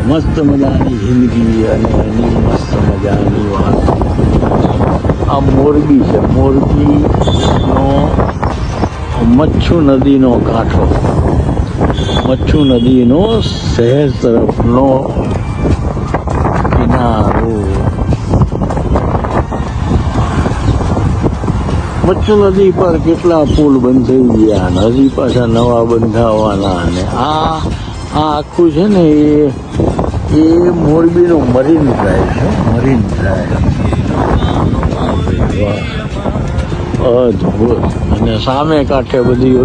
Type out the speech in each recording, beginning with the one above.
મસ્ત મજાની જિંદગી અને એની મસ્ત મજાની વાત. આ મોરબી છે, મોરબીનો મચ્છુ નદીનો કાંઠો, મચ્છુ નદીનો શહેર તરફનો કિનારો. મચ્છુ નદી પર કેટલા પુલ બંધ થઈ ગયા ને હજી પાછા નવા બંધાવાના. અને આ આખું છે ને એ મોરબીનો મરીન ડ્રાઈવ છે, મરીન ડ્રાઈવ. અદભુત. અને સામે કાંઠે બધી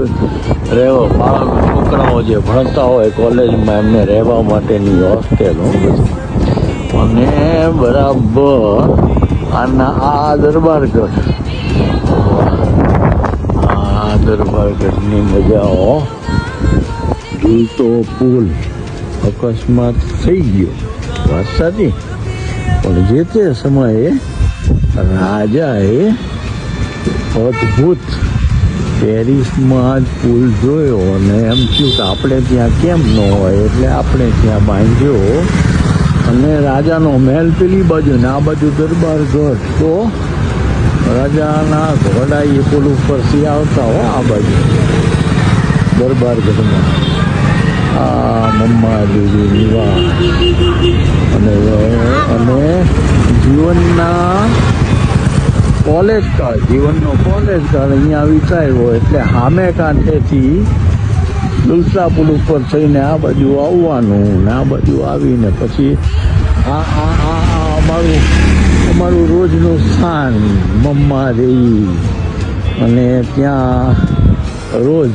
રહેવા છોકરાઓ જે ભણતા હોય કોલેજમાં એમને રહેવા માટેની હોસ્ટેલો બધી. અને બરાબર આ દરબારગઢ, આ દરબારગઢની મજાઓ. ઝૂલતો પુલ અકસ્માત થઈ ગયો, વાત સાચી, પણ જે તે સમયે રાજાએ અદભુત પેરિસમાં જ પુલ જોયો અને એમ થયું કે આપણે ત્યાં કેમ ન હોય, એટલે આપણે ત્યાં બાંધ્યો. અને રાજાનો મહેલ પેલી બાજુ ને આ બાજુ દરબારગઢ. તો રાજાના ઘોડા એ પુલ ઉપરથી આવતા હો આ બાજુ દરબારગઢમાં. આ મમ્માદેવી નિવાસ. અને જીવનનો કોલેજ કાળ અહીંયા વિતાવ્યો. એટલે સામે કાંઠેથી દુલસા પુલ ઉપર થઈને આ બાજુ આવવાનું ને આ બાજુ આવીને પછી અમારું રોજનું સ્થાન મમ્માદેવી. અને ત્યાં રોજ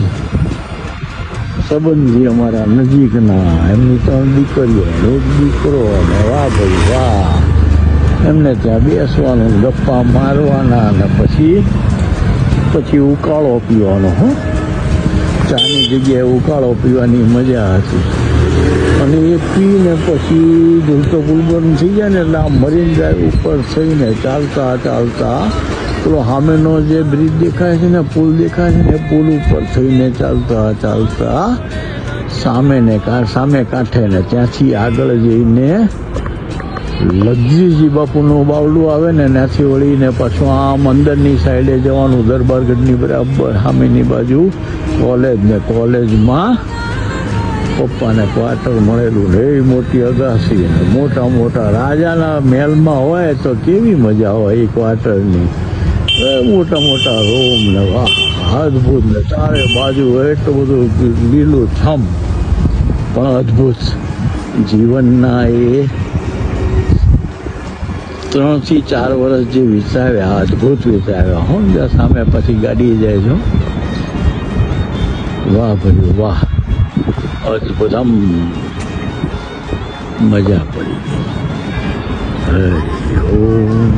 સંબંધી અમારા નજીકના, એમની 3 દીકરીઓ અને 1 દીકરો. અને વાહ ભાઈ વાહ, એમને ત્યાં બેસવાનું, ગપ્પા મારવાના અને પછી ઉકાળો પીવાનો. ચાની જગ્યાએ ઉકાળો પીવાની મજા હતી. અને એ પીને પછી ઝૂલતો પુલ બંધ થઈ જાય ને એટલે આ મરીન ડ્રાઈવ ઉપર થઈને ચાલતા પેલો સામેનો જે બ્રિજ દેખાય છે ને, પુલ દેખાય છે ને, પુલ ઉપર થઈને ચાલતા સામે કાંઠે ને ત્યાંથી આગળ જઈને લગજીજી બાપુનું બાવડું આવે ને ત્યાંથી વળીને પાછું આમ અંદરની સાઈડે જવાનું દરબારગઢની બરાબર સામેની બાજુ કોલેજ ને કોલેજમાં પપ્પાને ક્વાર્ટર મળેલું ને એ મોટી અગાસી ને મોટા રાજાના મહેલમાં હોય તો કેવી મજા હોય એ ક્વાર્ટરની. મોટા રૂમ ને વાહ અદભુત ને ચારે બાજુ એટલું બધું લીલું છમ, પણ અદભુત. જીવનના એ 3 થી 4 વર્ષ જે વિતાવ્યા, અદભુત વિતાવ્યા. હું સામે પછી ગાડી જાય છો. વાહ ભાઈ વાહ, અદભુત. આમ મજા પડી ગઈ. હરિ ઓમ.